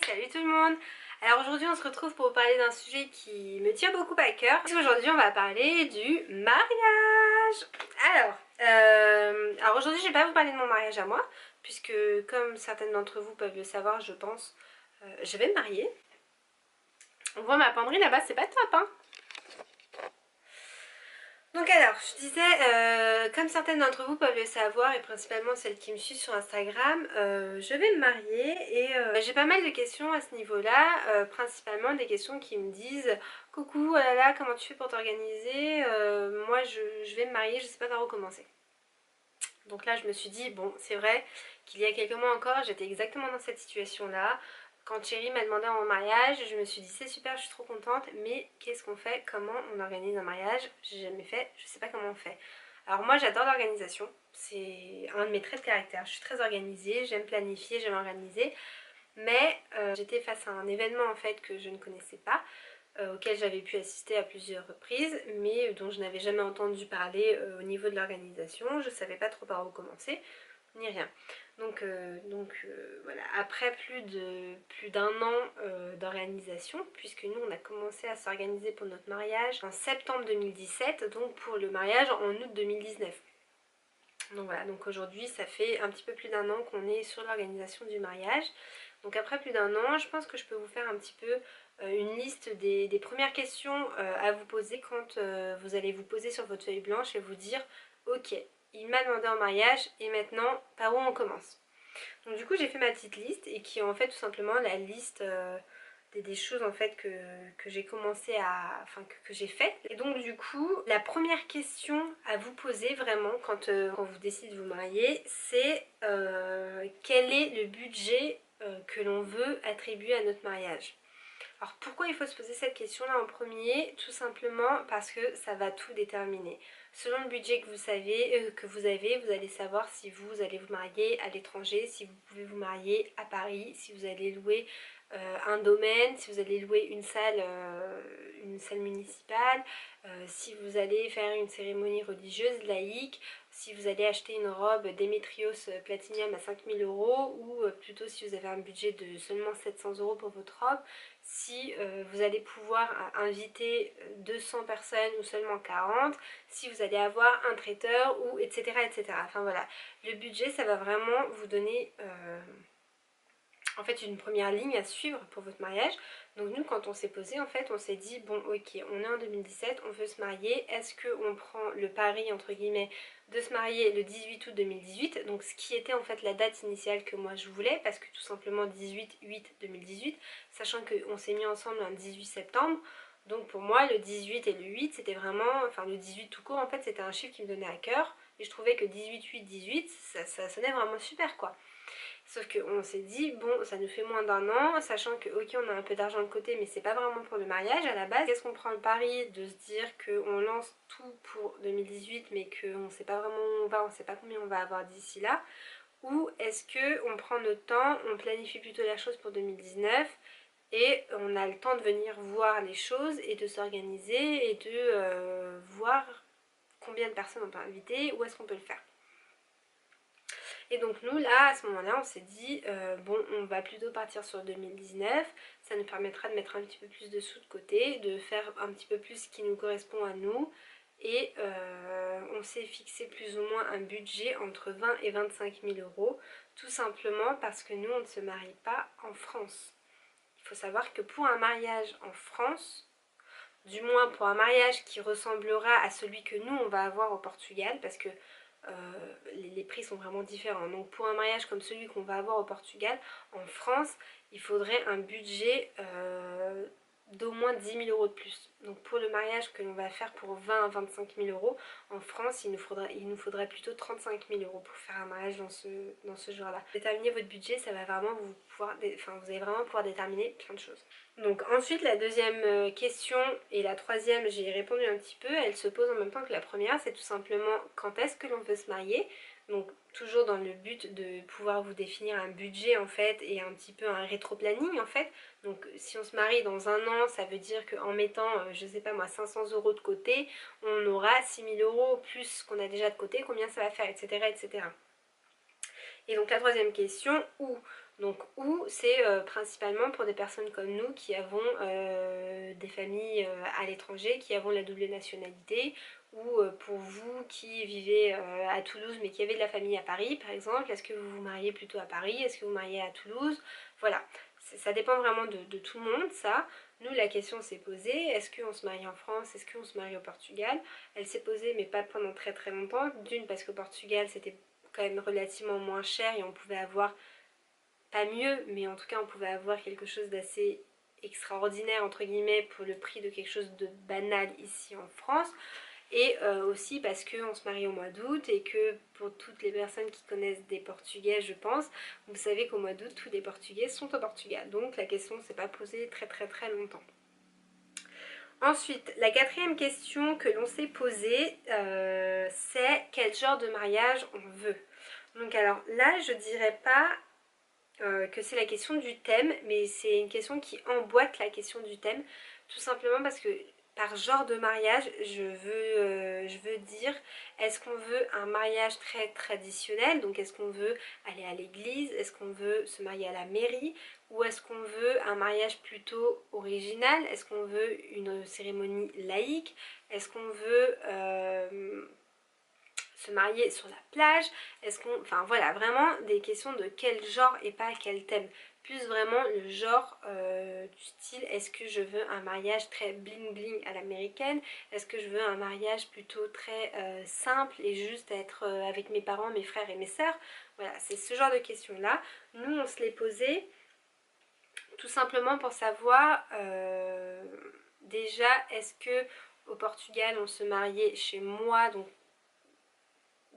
Salut tout le monde. Alors aujourd'hui on se retrouve pour parler d'un sujet qui me tient beaucoup à cœur. Aujourd'hui on va parler du mariage. Alors aujourd'hui je vais pas vous parler de mon mariage à moi, puisque comme certaines d'entre vous peuvent le savoir je pense, je vais me marier. On voit ma penderie là-bas, c'est pas top hein. Donc alors, je disais, comme certaines d'entre vous peuvent le savoir, et principalement celles qui me suivent sur Instagram, je vais me marier et j'ai pas mal de questions à ce niveau-là, principalement des questions qui me disent « Coucou, oh là là, comment tu fais pour t'organiser moi je vais me marier, je sais pas par où commencer. » Donc là je me suis dit, bon c'est vrai qu'il y a quelques mois encore, j'étais exactement dans cette situation-là. Quand Chérie m'a demandé en mariage, je me suis dit c'est super, je suis trop contente, mais qu'est-ce qu'on fait? Comment on organise un mariage? J'ai jamais fait, je sais pas comment on fait. Alors moi j'adore l'organisation, c'est un de mes traits de caractère, je suis très organisée, j'aime planifier, j'aime organiser, mais j'étais face à un événement en fait que je ne connaissais pas, auquel j'avais pu assister à plusieurs reprises, mais dont je n'avais jamais entendu parler au niveau de l'organisation, je savais pas trop par où commencer, ni rien. Donc voilà, après plus d'un an d'organisation, puisque nous on a commencé à s'organiser pour notre mariage en septembre 2017, donc pour le mariage en août 2019. Donc voilà, donc aujourd'hui ça fait un petit peu plus d'un an qu'on est sur l'organisation du mariage. Donc après plus d'un an, je pense que je peux vous faire un petit peu une liste des premières questions à vous poser quand vous allez vous poser sur votre feuille blanche et vous dire ok, il m'a demandé en mariage et maintenant par où on commence. Donc du coup j'ai fait ma petite liste et qui est en fait tout simplement la liste des choses en fait que j'ai commencé à... enfin que j'ai faites. Et donc du coup la première question à vous poser vraiment quand vous décidez de vous marier, c'est quel est le budget que l'on veut attribuer à notre mariage. Alors pourquoi il faut se poser cette question-là en premier? Tout simplement parce que ça va tout déterminer. Selon le budget que vous avez, vous allez savoir si vous allez vous marier à l'étranger, si vous pouvez vous marier à Paris, si vous allez louer un domaine, si vous allez louer une salle municipale, si vous allez faire une cérémonie religieuse, laïque, si vous allez acheter une robe Démétrios Platinium à 5000 € ou plutôt si vous avez un budget de seulement 700 € pour votre robe, si vous allez pouvoir inviter 200 personnes ou seulement 40, si vous allez avoir un traiteur ou etc. etc. Enfin voilà, le budget ça va vraiment vous donner en fait une première ligne à suivre pour votre mariage. Donc nous quand on s'est posé en fait on s'est dit bon ok on est en 2017, on veut se marier, est-ce qu'on prend le pari entre guillemets de se marier le 18 août 2018, donc ce qui était en fait la date initiale que moi je voulais, parce que tout simplement 18-8-2018, sachant qu'on s'est mis ensemble un 18 septembre, donc pour moi le 18 et le 8 c'était vraiment, enfin le 18 tout court en fait c'était un chiffre qui me donnait à cœur, et je trouvais que 18-8-18 ça sonnait vraiment super quoi. Sauf qu'on s'est dit, bon, ça nous fait moins d'un an, sachant que, ok, on a un peu d'argent de côté, mais c'est pas vraiment pour le mariage à la base. Qu'est-ce qu'on prend le pari de se dire qu'on lance tout pour 2018, mais qu'on sait pas vraiment où on va, on sait pas combien on va avoir d'ici là? Ou est-ce qu'on prend notre temps, on planifie plutôt la chose pour 2019 et on a le temps de venir voir les choses et de s'organiser et de voir combien de personnes on peut inviter, où est-ce qu'on peut le faire? Et donc nous là à ce moment là on s'est dit bon on va plutôt partir sur 2019, ça nous permettra de mettre un petit peu plus de sous de côté, de faire un petit peu plus ce qui nous correspond à nous, et on s'est fixé plus ou moins un budget entre 20 et 25 000 €, tout simplement parce que nous on ne se marie pas en France. Il faut savoir que pour un mariage en France, du moins pour un mariage qui ressemblera à celui que nous on va avoir au Portugal, parce que les prix sont vraiment différents. Donc pour un mariage comme celui qu'on va avoir au Portugal, en France, il faudrait un budget d'au moins 10 000 € de plus. Donc pour le mariage que l'on va faire pour 20 à 25 000 €, en France, il nous faudrait plutôt 35 000 € pour faire un mariage dans ce genre-là. Déterminer votre budget, ça va vraiment vous allez vraiment pouvoir déterminer plein de choses. Donc ensuite la deuxième question et la troisième, j'y ai répondu un petit peu, elle se pose en même temps que la première, c'est tout simplement quand est-ce que l'on veut se marier. Donc toujours dans le but de pouvoir vous définir un budget en fait et un petit peu un rétro-planning en fait. Donc si on se marie dans un an, ça veut dire qu'en mettant, je sais pas moi, 500 € de côté, on aura 6 000 € plus ce qu'on a déjà de côté, combien ça va faire, etc. etc. Et donc la troisième question, où Donc, ou c'est principalement pour des personnes comme nous qui avons des familles à l'étranger, qui avons la double nationalité, ou pour vous qui vivez à Toulouse mais qui avez de la famille à Paris par exemple, est-ce que vous vous mariez plutôt à Paris, est-ce que vous vous mariez à Toulouse, voilà, ça dépend vraiment de tout le monde ça. Nous la question s'est posée, est-ce qu'on se marie en France, est-ce qu'on se marie au Portugal? Elle s'est posée mais pas pendant très très longtemps, d'une parce qu'au Portugal c'était quand même relativement moins cher et on pouvait avoir, pas mieux, mais en tout cas on pouvait avoir quelque chose d'assez extraordinaire entre guillemets pour le prix de quelque chose de banal ici en France. Et aussi parce qu'on se marie au mois d'août et que pour toutes les personnes qui connaissent des Portugais, je pense, vous savez qu'au mois d'août, tous les Portugais sont au Portugal. Donc la question ne s'est pas posée très très très longtemps. Ensuite, la quatrième question que l'on s'est posée, c'est quel genre de mariage on veut. Donc alors là, je dirais pas que c'est la question du thème, mais c'est une question qui emboîte la question du thème, tout simplement parce que par genre de mariage, je veux dire, est-ce qu'on veut un mariage très traditionnel, donc est-ce qu'on veut aller à l'église, est-ce qu'on veut se marier à la mairie, ou est-ce qu'on veut un mariage plutôt original, est-ce qu'on veut une cérémonie laïque, est-ce qu'on veut se marier sur la plage, est-ce qu'on... Enfin voilà, vraiment des questions de quel genre et pas quel thème. Plus vraiment le genre du style, est-ce que je veux un mariage très bling bling à l'américaine, est-ce que je veux un mariage plutôt très simple et juste être avec mes parents, mes frères et mes sœurs. Voilà, c'est ce genre de questions là. Nous on se les posait tout simplement pour savoir déjà est-ce que au Portugal on se mariait chez moi, donc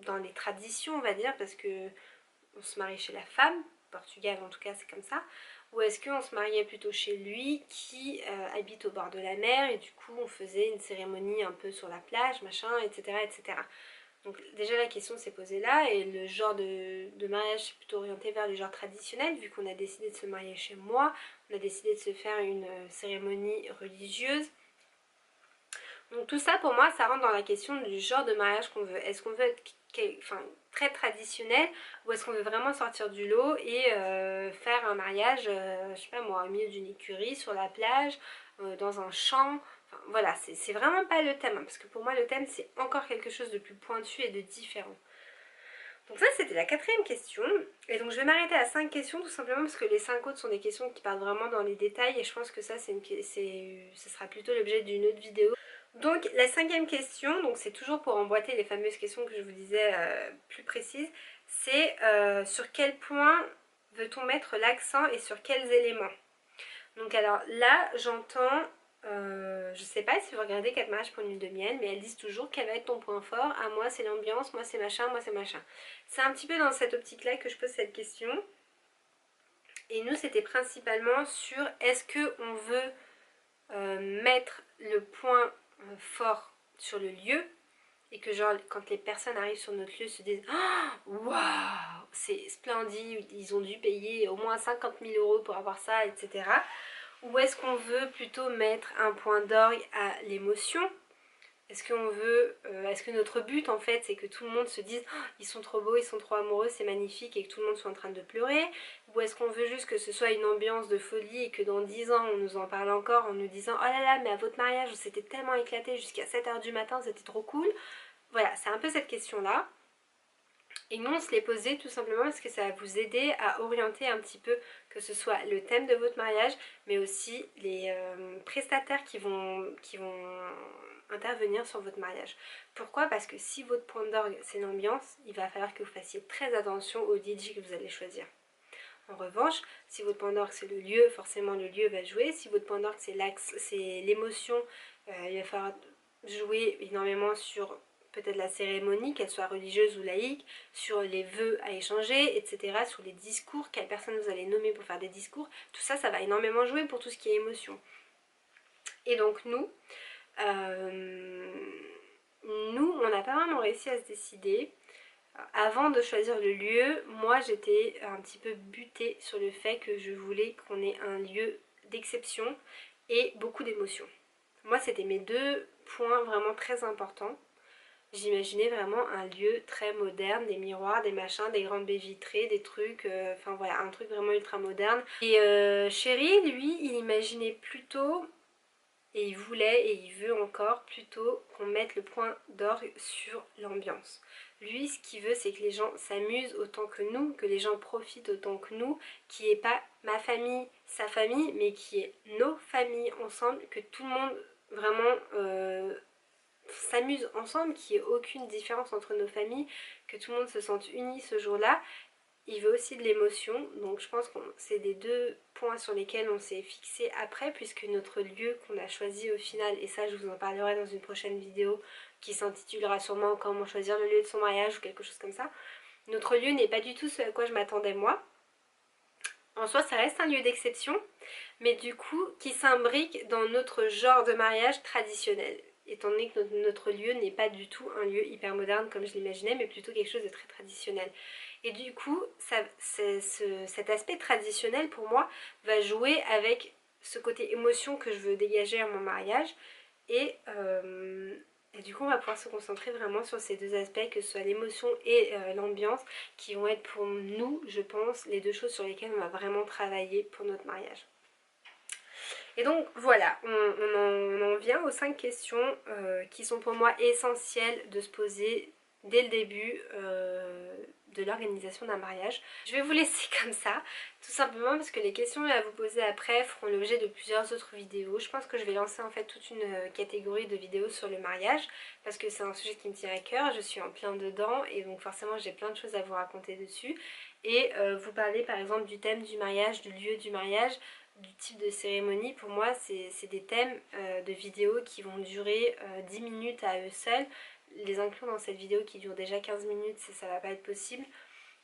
dans les traditions on va dire, parce que on se marie chez la femme, au Portugal en tout cas c'est comme ça, ou est-ce qu'on se mariait plutôt chez lui qui habite au bord de la mer et du coup on faisait une cérémonie un peu sur la plage, machin, etc. etc. Donc déjà la question s'est posée là et le genre de mariage c'est plutôt orienté vers le genre traditionnel vu qu'on a décidé de se marier chez moi, on a décidé de se faire une cérémonie religieuse. Donc tout ça pour moi ça rentre dans la question du genre de mariage qu'on veut. Est-ce qu'on veut être très traditionnel ou est-ce qu'on veut vraiment sortir du lot et faire un mariage, je sais pas moi, au milieu d'une écurie, sur la plage, dans un champ. Enfin, voilà, c'est vraiment pas le thème, hein, parce que pour moi le thème c'est encore quelque chose de plus pointu et de différent. Donc ça c'était la quatrième question, et donc je vais m'arrêter à 5 questions tout simplement parce que les 5 autres sont des questions qui parlent vraiment dans les détails et je pense que ça ce sera plutôt l'objet d'une autre vidéo. Donc la cinquième question, donc c'est toujours pour emboîter les fameuses questions que je vous disais plus précises, c'est sur quel point veut-on mettre l'accent et sur quels éléments. Donc alors là j'entends, je sais pas si vous regardez 4 mariages pour une lune de miel, mais elles disent toujours quel va être ton point fort. À moi c'est l'ambiance, moi c'est machin, moi c'est machin. C'est un petit peu dans cette optique là que je pose cette question. Et nous c'était principalement sur est-ce qu'on veut mettre le point fort sur le lieu et que genre quand les personnes arrivent sur notre lieu se disent waouh, wow, c'est splendide, ils ont dû payer au moins 50 000 € pour avoir ça, etc. Ou est-ce qu'on veut plutôt mettre un point d'orgue à l'émotion? Est-ce qu'on veut, est-ce que notre but en fait c'est que tout le monde se dise ils sont trop beaux, ils sont trop amoureux, c'est magnifique et que tout le monde soit en train de pleurer? Ou est-ce qu'on veut juste que ce soit une ambiance de folie et que dans 10 ans on nous en parle encore en nous disant oh là là mais à votre mariage c'était tellement éclaté jusqu'à 7 h du matin, c'était trop cool? Voilà, c'est un peu cette question là. Et nous on se les posait tout simplement parce que ça va vous aider à orienter un petit peu que ce soit le thème de votre mariage mais aussi les prestataires qui vont intervenir sur votre mariage. Pourquoi? Parce que si votre point d'orgue c'est l'ambiance, il va falloir que vous fassiez très attention au DJ que vous allez choisir. En revanche, si votre point d'orgue c'est le lieu, forcément le lieu va jouer. Si votre point d'orgue c'est l'axe, c'est l'émotion, il va falloir jouer énormément sur peut-être la cérémonie, qu'elle soit religieuse ou laïque, sur les vœux à échanger, etc., sur les discours, quelle personne vous allez nommer pour faire des discours. Tout ça, ça va énormément jouer pour tout ce qui est émotion. Et donc nous, on n'a pas vraiment réussi à se décider. Avant de choisir le lieu, moi j'étais un petit peu butée sur le fait que je voulais qu'on ait un lieu d'exception et beaucoup d'émotions. Moi c'était mes deux points vraiment très importants. J'imaginais vraiment un lieu très moderne, des miroirs, des machins, des grandes baies vitrées, des trucs, enfin voilà, un truc vraiment ultra moderne. Et Chéri, lui, il imaginait plutôt, et il voulait et il veut encore plutôt qu'on mette le point d'orgue sur l'ambiance. Lui, ce qu'il veut, c'est que les gens s'amusent autant que nous, que les gens profitent autant que nous, qu'il n'y ait pas ma famille, sa famille, mais qu'il y ait nos familles ensemble, que tout le monde vraiment s'amuse ensemble, qu'il n'y ait aucune différence entre nos familles, que tout le monde se sente uni ce jour-là. Il veut aussi de l'émotion, donc je pense que c'est des deux points sur lesquels on s'est fixé après, puisque notre lieu qu'on a choisi au final, et ça je vous en parlerai dans une prochaine vidéo qui s'intitulera sûrement comment choisir le lieu de son mariage ou quelque chose comme ça, notre lieu n'est pas du tout ce à quoi je m'attendais moi. En soi ça reste un lieu d'exception, mais du coup qui s'imbrique dans notre genre de mariage traditionnel, étant donné que notre lieu n'est pas du tout un lieu hyper moderne comme je l'imaginais, mais plutôt quelque chose de très traditionnel. Et du coup, cet aspect traditionnel pour moi va jouer avec ce côté émotion que je veux dégager à mon mariage. Et du coup, on va pouvoir se concentrer vraiment sur ces deux aspects, que ce soit l'émotion et l'ambiance, qui vont être pour nous, je pense, les deux choses sur lesquelles on va vraiment travailler pour notre mariage. Et donc voilà, on en vient aux 5 questions qui sont pour moi essentielles de se poser dès le début de l'organisation d'un mariage. Je vais vous laisser comme ça, tout simplement parce que les questions à vous poser après feront l'objet de plusieurs autres vidéos. Je pense que je vais lancer en fait toute une catégorie de vidéos sur le mariage, parce que c'est un sujet qui me tient à cœur, je suis en plein dedans et donc forcément j'ai plein de choses à vous raconter dessus. Et vous parler par exemple du thème du mariage, du lieu du mariage, du type de cérémonie. Pour moi c'est des thèmes de vidéos qui vont durer 10 minutes à eux seuls. Les inclure dans cette vidéo qui dure déjà 15 minutes, ça va pas être possible.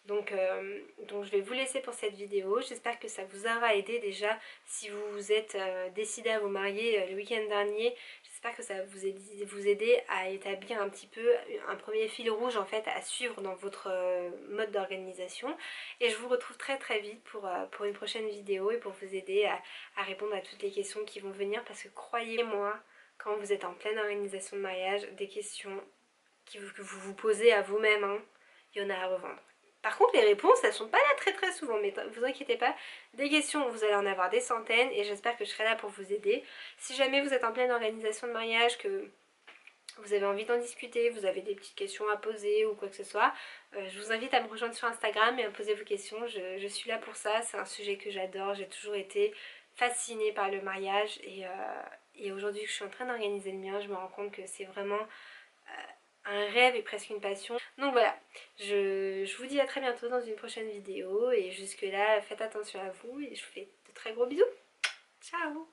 Donc je vais vous laisser pour cette vidéo. J'espère que ça vous aura aidé déjà si vous vous êtes décidé à vous marier le week-end dernier. J'espère que ça va vous aider à établir un petit peu un premier fil rouge en fait à suivre dans votre mode d'organisation. Et je vous retrouve très très vite pour une prochaine vidéo et pour vous aider à répondre à toutes les questions qui vont venir, parce que croyez-moi, quand vous êtes en pleine organisation de mariage, des questions que vous vous posez à vous-même, hein, il y en a à revendre. Par contre, les réponses, elles sont pas là très très souvent, mais vous inquiétez pas, des questions, vous allez en avoir des centaines et j'espère que je serai là pour vous aider. Si jamais vous êtes en pleine organisation de mariage, que vous avez envie d'en discuter, vous avez des petites questions à poser ou quoi que ce soit, je vous invite à me rejoindre sur Instagram et à me poser vos questions. Je suis là pour ça, c'est un sujet que j'adore, j'ai toujours été fascinée par le mariage et aujourd'hui que je suis en train d'organiser le mien, je me rends compte que c'est vraiment un rêve et presque une passion. Donc voilà, je vous dis à très bientôt dans une prochaine vidéo et jusque là, faites attention à vous et je vous fais de très gros bisous. Ciao!